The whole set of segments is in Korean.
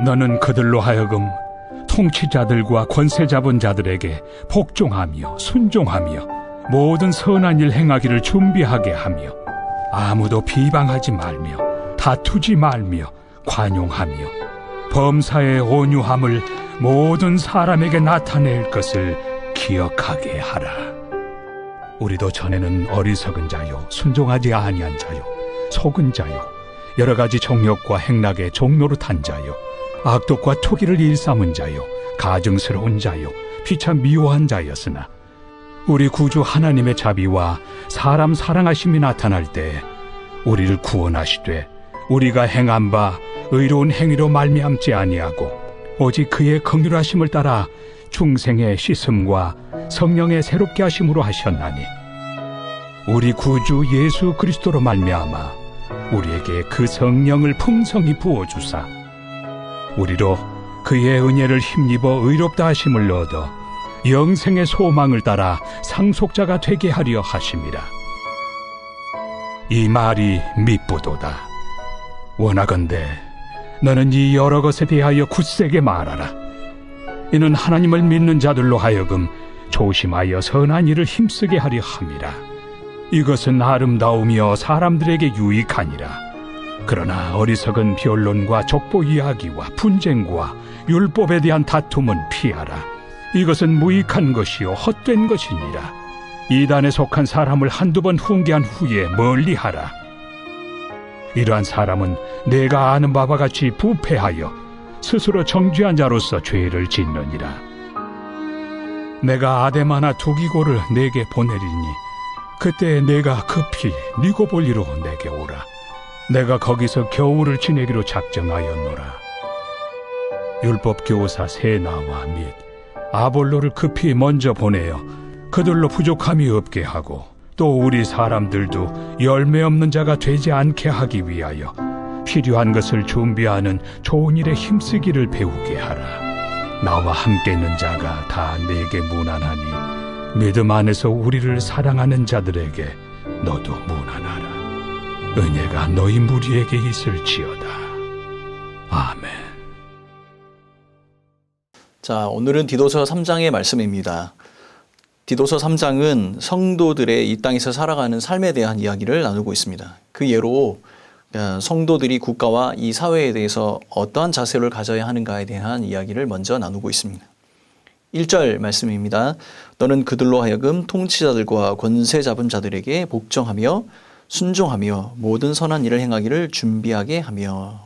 너는 그들로 하여금 통치자들과 권세 잡은 자들에게 복종하며 순종하며 모든 선한 일 행하기를 준비하게 하며 아무도 비방하지 말며 다투지 말며 관용하며 범사의 온유함을 모든 사람에게 나타낼 것을 기억하게 하라. 우리도 전에는 어리석은 자요 순종하지 아니한 자요 속은 자요 여러 가지 정욕과 행락의 종노릇한 자요 악독과 투기를 일삼은 자요 가증스러운 자요 피차 미워한 자였으나 우리 구주 하나님의 자비와 사람 사랑하심이 나타날 때 우리를 구원하시되 우리가 행한 바 의로운 행위로 말미암지 아니하고 오직 그의 긍휼하심을 따라 중생의 씻음과 성령의 새롭게 하심으로 하셨나니 우리 구주 예수 그리스도로 말미암아 우리에게 그 성령을 풍성히 부어주사 우리로 그의 은혜를 힘입어 의롭다 하심을 얻어 영생의 소망을 따라 상속자가 되게 하려 하심이라. 이 말이 미쁘도다. 원하건대 너는 이 여러 것에 대하여 굳세게 말하라. 이는 하나님을 믿는 자들로 하여금 조심하여 선한 일을 힘쓰게 하려 함이라. 이것은 아름다우며 사람들에게 유익하니라. 그러나 어리석은 변론과 족보 이야기와 분쟁과 율법에 대한 다툼은 피하라. 이것은 무익한 것이요 헛된 것이니라. 이단에 속한 사람을 한두 번 훈계한 후에 멀리하라. 이러한 사람은 내가 아는 바와 같이 부패하여 스스로 정죄한 자로서 죄를 짓느니라. 내가 아데마나 두기고를 내게 보내리니 그때 내가 급히 니고볼리로 내게 오라. 내가 거기서 겨울을 지내기로 작정하였노라. 율법 교사 세나와 및 아볼로를 급히 먼저 보내어 그들로 부족함이 없게 하고 또 우리 사람들도 열매 없는 자가 되지 않게 하기 위하여 필요한 것을 준비하는 좋은 일에 힘쓰기를 배우게 하라. 나와 함께 있는 자가 다 내게 무난하니 믿음 안에서 우리를 사랑하는 자들에게 너도 무난하라. 은혜가 너희 무리에게 있을지어다. 아멘. 자, 오늘은 디도서 3장의 말씀입니다. 디도서 3장은 성도들의 이 땅에서 살아가는 삶에 대한 이야기를 나누고 있습니다. 그 예로 성도들이 국가와 이 사회에 대해서 어떠한 자세를 가져야 하는가에 대한 이야기를 먼저 나누고 있습니다. 1절 말씀입니다. 너는 그들로 하여금 통치자들과 권세 잡은 자들에게 복종하며 순종하며 모든 선한 일을 행하기를 준비하게 하며.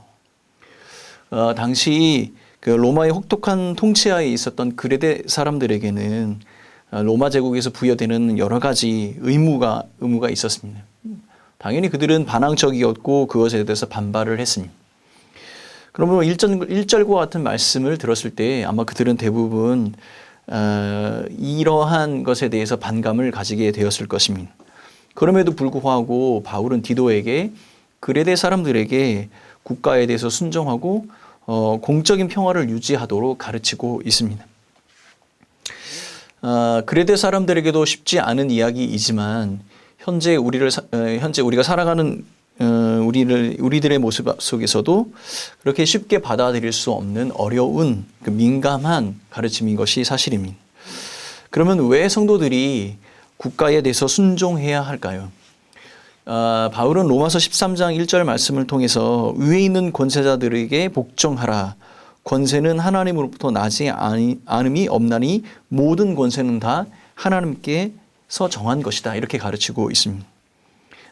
당시 그 로마의 혹독한 통치하에 있었던 그레데 사람들에게는 로마 제국에서 부여되는 여러 가지 의무가 있었습니다. 당연히 그들은 반항적이었고 그것에 대해서 반발을 했습니다. 그러므로 1절과 같은 말씀을 들었을 때 아마 그들은 대부분 이러한 것에 대해서 반감을 가지게 되었을 것입니다. 그럼에도 불구하고 바울은 디도에게 그레데 사람들에게 국가에 대해서 순종하고 공적인 평화를 유지하도록 가르치고 있습니다. 그레데 사람들에게도 쉽지 않은 이야기이지만 현재 우리가 살아가는 우리들의 모습 속에서도 그렇게 쉽게 받아들일 수 없는 어려운 그 민감한 가르침인 것이 사실입니다. 그러면 왜 성도들이 국가에 대해서 순종해야 할까요? 바울은 로마서 13장 1절 말씀을 통해서 위에 있는 권세자들에게 복종하라. 권세는 하나님으로부터 나지 않음이 없나니 모든 권세는 다 하나님께서 정한 것이다. 이렇게 가르치고 있습니다.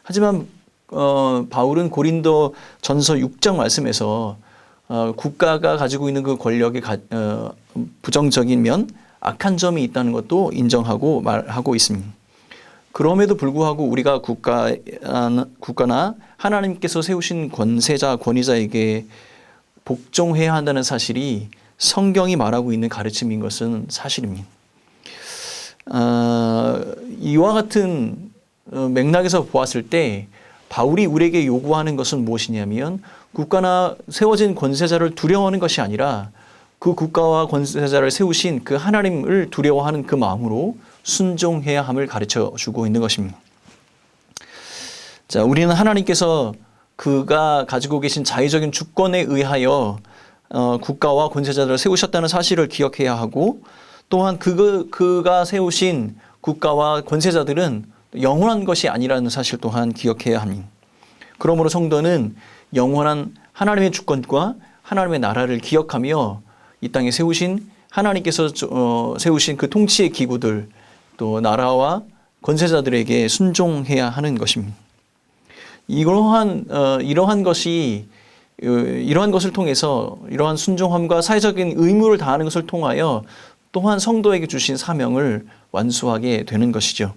하지만 바울은 고린도 전서 6장 말씀에서 국가가 가지고 있는 그 권력의 부정적인 면, 악한 점이 있다는 것도 인정하고 말하고 있습니다. 그럼에도 불구하고 우리가 국가나 하나님께서 세우신 권세자, 권위자에게 복종해야 한다는 사실이 성경이 말하고 있는 가르침인 것은 사실입니다. 이와 같은 맥락에서 보았을 때 바울이 우리에게 요구하는 것은 무엇이냐면 국가나 세워진 권세자를 두려워하는 것이 아니라 그 국가와 권세자를 세우신 그 하나님을 두려워하는 그 마음으로 순종해야 함을 가르쳐 주고 있는 것입니다. 자, 우리는 하나님께서 그가 가지고 계신 자의적인 주권에 의하여 국가와 권세자들을 세우셨다는 사실을 기억해야 하고, 또한 그가 세우신 국가와 권세자들은 영원한 것이 아니라는 사실 또한 기억해야 합니다. 그러므로 성도는 영원한 하나님의 주권과 하나님의 나라를 기억하며 이 땅에 세우신 하나님께서 세우신 그 통치의 기구들, 또 나라와 권세자들에게 순종해야 하는 것입니다. 이러한 것을 통해서, 이러한 순종함과 사회적인 의무를 다하는 것을 통하여 또한 성도에게 주신 사명을 완수하게 되는 것이죠.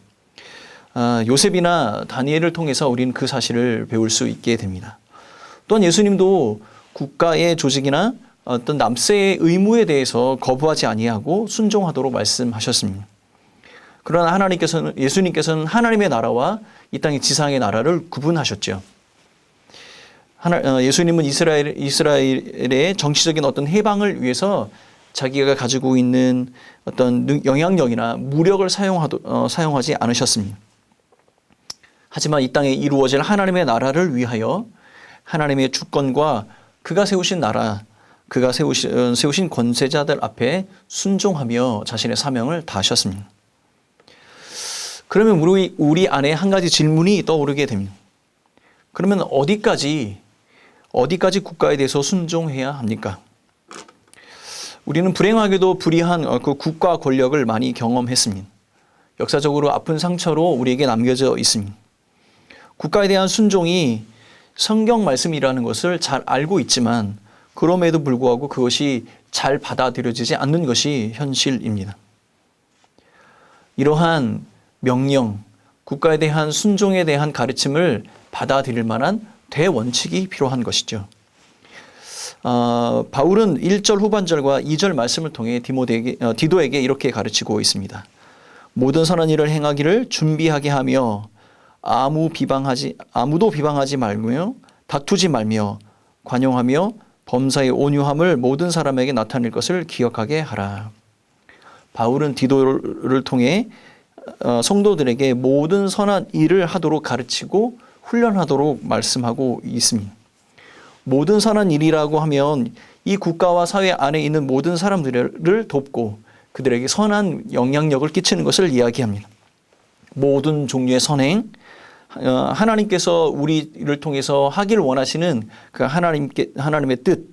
요셉이나 다니엘을 통해서 우리는 그 사실을 배울 수 있게 됩니다. 또한 예수님도 국가의 조직이나 어떤 납세의 의무에 대해서 거부하지 아니하고 순종하도록 말씀하셨습니다. 그러나 예수님께서는 하나님의 나라와 이 땅의 지상의 나라를 구분하셨죠. 예수님은 이스라엘의 정치적인 어떤 해방을 위해서 자기가 가지고 있는 어떤 영향력이나 무력을 사용하지 않으셨습니다. 하지만 이 땅에 이루어질 하나님의 나라를 위하여 하나님의 주권과 그가 세우신 나라, 그가 세우신 권세자들 앞에 순종하며 자신의 사명을 다하셨습니다. 그러면 우리 안에 한 가지 질문이 떠오르게 됩니다. 그러면 어디까지 국가에 대해서 순종해야 합니까? 우리는 불행하게도 불의한 그 국가 권력을 많이 경험했습니다. 역사적으로 아픈 상처로 우리에게 남겨져 있습니다. 국가에 대한 순종이 성경 말씀이라는 것을 잘 알고 있지만 그럼에도 불구하고 그것이 잘 받아들여지지 않는 것이 현실입니다. 이러한 명령, 국가에 대한 순종에 대한 가르침을 받아들일 만한 대원칙이 필요한 것이죠. 바울은 1절 후반절과 2절 말씀을 통해 디도에게 이렇게 가르치고 있습니다. 모든 선한 일을 행하기를 준비하게 하며 아무도 비방하지 말며 다투지 말며 관용하며 범사의 온유함을 모든 사람에게 나타낼 것을 기억하게 하라. 바울은 디도를 통해 성도들에게 모든 선한 일을 하도록 가르치고 훈련하도록 말씀하고 있습니다. 모든 선한 일이라고 하면 이 국가와 사회 안에 있는 모든 사람들을 돕고 그들에게 선한 영향력을 끼치는 것을 이야기합니다. 모든 종류의 선행, 하나님께서 우리를 통해서 하기를 원하시는 그 하나님의 뜻,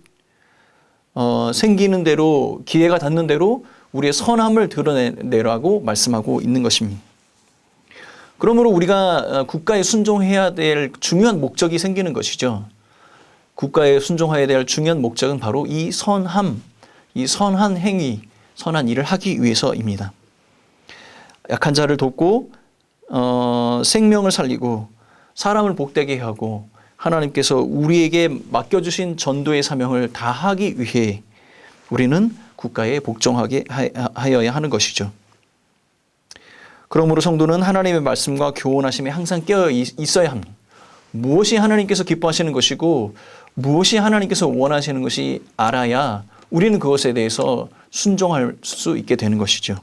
생기는 대로, 기회가 닿는 대로 우리의 선함을 드러내라고 말씀하고 있는 것입니다. 그러므로 우리가 국가에 순종해야 될 중요한 목적이 생기는 것이죠. 국가에 순종해야 될 중요한 목적은 바로 이 선함, 이 선한 행위, 선한 일을 하기 위해서입니다. 약한 자를 돕고 생명을 살리고 사람을 복되게 하고 하나님께서 우리에게 맡겨주신 전도의 사명을 다하기 위해 우리는 국가에 복종하게 하여야 하는 것이죠. 그러므로 성도는 하나님의 말씀과 교훈하심에 항상 깨어 있어야 합니다. 무엇이 하나님께서 기뻐하시는 것이고 무엇이 하나님께서 원하시는 것이 알아야 우리는 그것에 대해서 순종할 수 있게 되는 것이죠.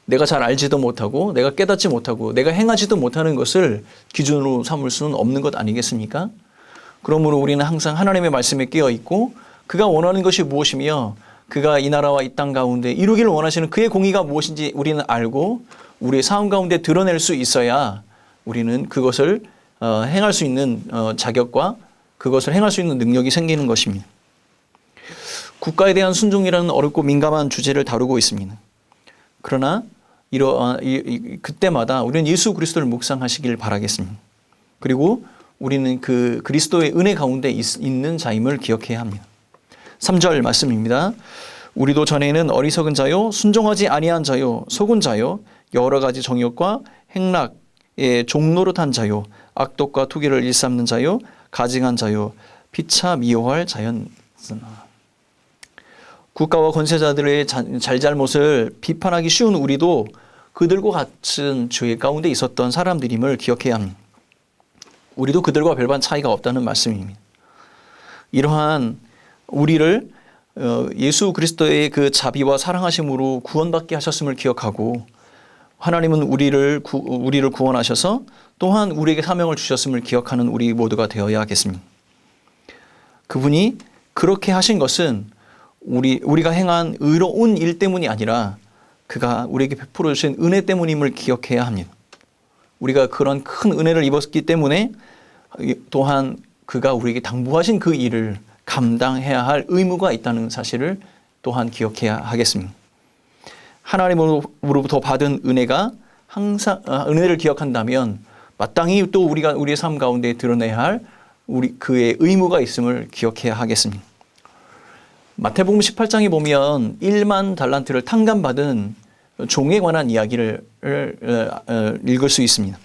내가 잘 알지도 못하고 내가 깨닫지 못하고 내가 행하지도 못하는 것을 기준으로 삼을 수는 없는 것 아니겠습니까? 그러므로 우리는 항상 하나님의 말씀에 깨어 있고 그가 원하는 것이 무엇이며 그가 이 나라와 이 땅 가운데 이루기를 원하시는 그의 공의가 무엇인지 우리는 알고 우리의 삶 가운데 드러낼 수 있어야 우리는 그것을 행할 수 있는 자격과 그것을 행할 수 있는 능력이 생기는 것입니다. 국가에 대한 순종이라는 어렵고 민감한 주제를 다루고 있습니다. 그러나 그때마다 우리는 예수 그리스도를 묵상하시길 바라겠습니다. 그리고 우리는 그 그리스도의 은혜 가운데 있는 자임을 기억해야 합니다. 3절 말씀입니다. 우리도 전에는 어리석은 자요, 순종하지 아니한 자요, 속은 자요, 여러 가지 정욕과 행락의 종노릇한 자요, 악독과 투기를 일삼는 자요, 가증한 자요, 피차 미워할 자였으나. 국가와 권세자들의 잘잘못을 비판하기 쉬운 우리도 그들과 같은 죄 가운데 있었던 사람들임을 기억해야 합니다. 우리도 그들과 별반 차이가 없다는 말씀입니다. 이러한 우리를 예수 그리스도의 그 자비와 사랑하심으로 구원받게 하셨음을 기억하고 하나님은 우리를 구원하셔서 또한 우리에게 사명을 주셨음을 기억하는 우리 모두가 되어야 하겠습니다. 그분이 그렇게 하신 것은 우리가 행한 의로운 일 때문이 아니라 그가 우리에게 베풀어 주신 은혜 때문임을 기억해야 합니다. 우리가 그런 큰 은혜를 입었기 때문에 또한 그가 우리에게 당부하신 그 일을 감당해야 할 의무가 있다는 사실을 또한 기억해야 하겠습니다. 하나님으로부터 받은 은혜가 항상 은혜를 기억한다면 마땅히 또 우리가 우리의 삶 가운데 드러내야 할 그의 의무가 있음을 기억해야 하겠습니다. 마태복음 18장에 보면 1만 달란트를 탕감받은 종에 관한 이야기를 읽을 수 있습니다.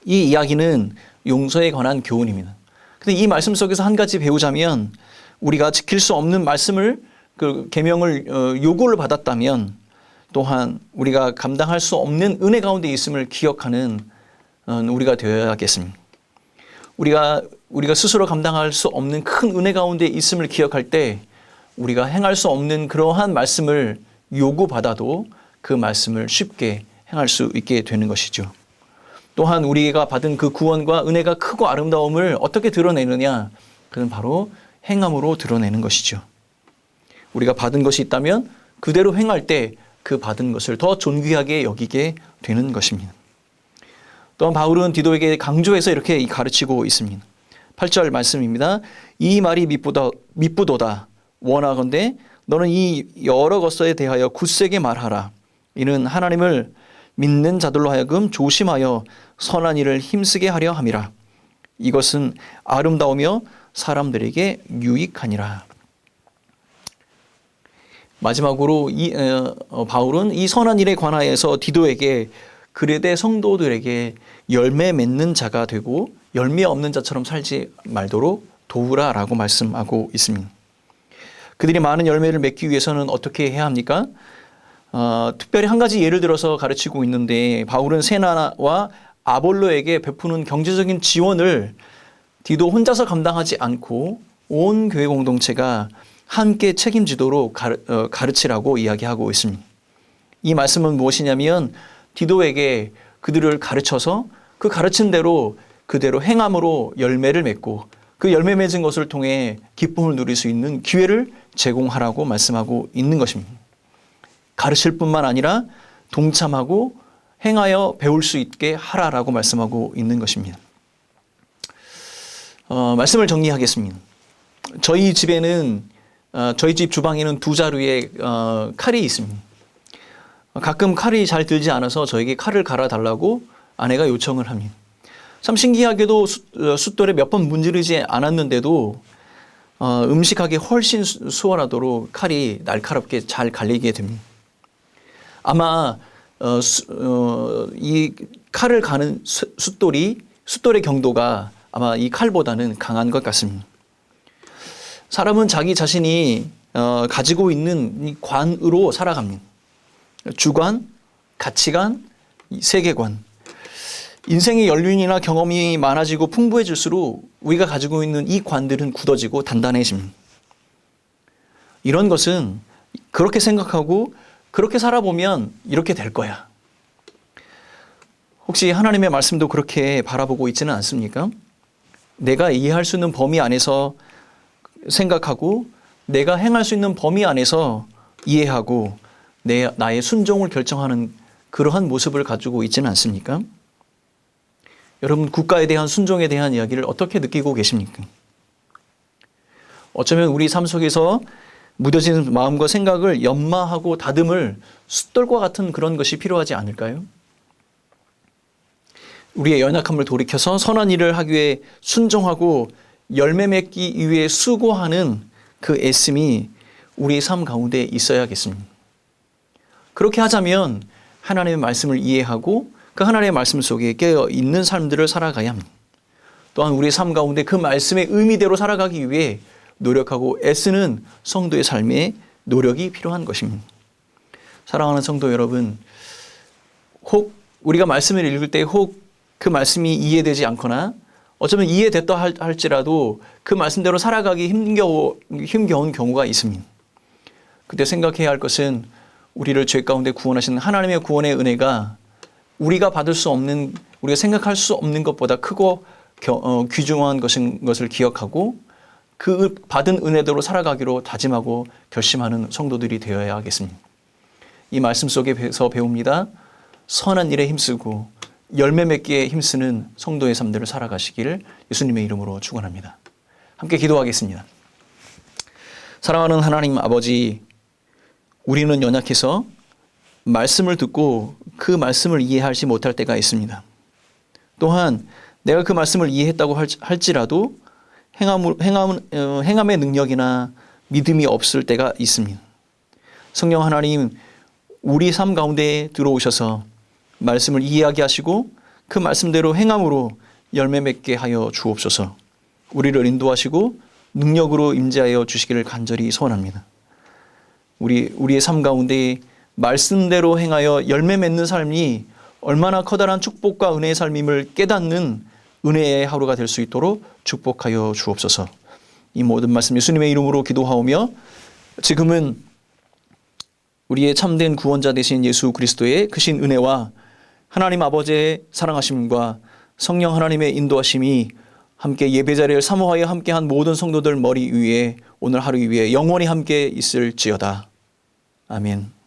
이 이야기는 용서에 관한 교훈입니다. 근데 이 말씀 속에서 한 가지 배우자면 우리가 지킬 수 없는 말씀을 그 계명을 요구를 받았다면 또한 우리가 감당할 수 없는 은혜 가운데 있음을 기억하는 우리가 되어야겠습니다. 우리가 스스로 감당할 수 없는 큰 은혜 가운데 있음을 기억할 때 우리가 행할 수 없는 그러한 말씀을 요구받아도 그 말씀을 쉽게 행할 수 있게 되는 것이죠. 또한 우리가 받은 그 구원과 은혜가 크고 아름다움을 어떻게 드러내느냐? 그는 바로 행함으로 드러내는 것이죠. 우리가 받은 것이 있다면 그대로 행할 때 그 받은 것을 더 존귀하게 여기게 되는 것입니다. 또한 바울은 디도에게 강조해서 이렇게 가르치고 있습니다. 8절 말씀입니다. 이 말이 미쁘도다. 원하건대 너는 이 여러 것에 대하여 굳세게 말하라. 이는 하나님을 믿는 자들로 하여금 조심하여 선한 일을 힘쓰게 하려 함이라. 이것은 아름다우며 사람들에게 유익하니라. 마지막으로 바울은 이 선한 일에 관하여서 디도에게 그레데 성도들에게 열매 맺는 자가 되고 열매 없는 자처럼 살지 말도록 도우라라고 말씀하고 있습니다. 그들이 많은 열매를 맺기 위해서는 어떻게 해야 합니까? 특별히 한 가지 예를 들어서 가르치고 있는데 바울은 세나와 아볼로에게 베푸는 경제적인 지원을 디도 혼자서 감당하지 않고 온 교회 공동체가 함께 책임지도록 가르치라고 이야기하고 있습니다. 이 말씀은 무엇이냐면 디도에게 그들을 가르쳐서 그 가르친 대로 그대로 행함으로 열매를 맺고 그 열매 맺은 것을 통해 기쁨을 누릴 수 있는 기회를 제공하라고 말씀하고 있는 것입니다. 가르칠 뿐만 아니라 동참하고 행하여 배울 수 있게 하라라고 말씀하고 있는 것입니다. 말씀을 정리하겠습니다. 저희 집에는 저희 집 주방에는 두 자루의 칼이 있습니다. 가끔 칼이 잘 들지 않아서 저에게 칼을 갈아달라고 아내가 요청을 합니다. 참 신기하게도 숫돌에 몇 번 문지르지 않았는데도 음식하기 훨씬 수월하도록 칼이 날카롭게 잘 갈리게 됩니다. 아마 이 칼을 가는 숫돌의 경도가 아마 이 칼보다는 강한 것 같습니다. 사람은 자기 자신이 가지고 있는 이 관으로 살아갑니다. 주관, 가치관, 세계관. 인생의 연륜이나 경험이 많아지고 풍부해질수록 우리가 가지고 있는 이 관들은 굳어지고 단단해집니다. 이런 것은 그렇게 생각하고 그렇게 살아보면 이렇게 될 거야. 혹시 하나님의 말씀도 그렇게 바라보고 있지는 않습니까? 내가 이해할 수 있는 범위 안에서 생각하고 내가 행할 수 있는 범위 안에서 이해하고 나의 순종을 결정하는 그러한 모습을 가지고 있지는 않습니까? 여러분 국가에 대한 순종에 대한 이야기를 어떻게 느끼고 계십니까? 어쩌면 우리 삶 속에서 무뎌지는 마음과 생각을 연마하고 다듬을 숫돌과 같은 그런 것이 필요하지 않을까요? 우리의 연약함을 돌이켜서 선한 일을 하기 위해 순종하고 열매 맺기 위해 수고하는 그 애씀이 우리의 삶 가운데 있어야겠습니다. 그렇게 하자면 하나님의 말씀을 이해하고 그 하나님의 말씀 속에 깨어 있는 삶들을 살아가야 합니다. 또한 우리의 삶 가운데 그 말씀의 의미대로 살아가기 위해 노력하고 애쓰는 성도의 삶에 노력이 필요한 것입니다. 사랑하는 성도 여러분, 혹 우리가 말씀을 읽을 때 혹 그 말씀이 이해되지 않거나 어쩌면 이해됐다 할지라도 그 말씀대로 살아가기 힘겨운 경우가 있습니다. 그때 생각해야 할 것은 우리를 죄 가운데 구원하시는 하나님의 구원의 은혜가 우리가 받을 수 없는, 우리가 생각할 수 없는 것보다 크고 귀중한 것인 것을 기억하고 그 받은 은혜대로 살아가기로 다짐하고 결심하는 성도들이 되어야 하겠습니다. 이 말씀 속에서 배웁니다. 선한 일에 힘쓰고 열매 맺기에 힘쓰는 성도의 삶들을 살아가시기를 예수님의 이름으로 축원합니다. 함께 기도하겠습니다. 사랑하는 하나님 아버지, 우리는 연약해서 말씀을 듣고 그 말씀을 이해하지 못할 때가 있습니다. 또한 내가 그 말씀을 이해했다고 할지라도 행함의 능력이나 믿음이 없을 때가 있습니다. 성령 하나님, 우리 삶 가운데 들어오셔서 말씀을 이해하게 하시고 그 말씀대로 행함으로 열매 맺게 하여 주옵소서. 우리를 인도하시고 능력으로 임재하여 주시기를 간절히 소원합니다. 우리의 삶 가운데 말씀대로 행하여 열매 맺는 삶이 얼마나 커다란 축복과 은혜의 삶임을 깨닫는 은혜의 하루가 될 수 있도록 축복하여 주옵소서. 이 모든 말씀 예수님의 이름으로 기도하오며 지금은 우리의 참된 구원자 되신 예수 그리스도의 크신 은혜와 하나님 아버지의 사랑하심과 성령 하나님의 인도하심이 함께 예배자리를 사모하여 함께한 모든 성도들 머리 위에 오늘 하루 위에 영원히 함께 있을지어다. 아멘.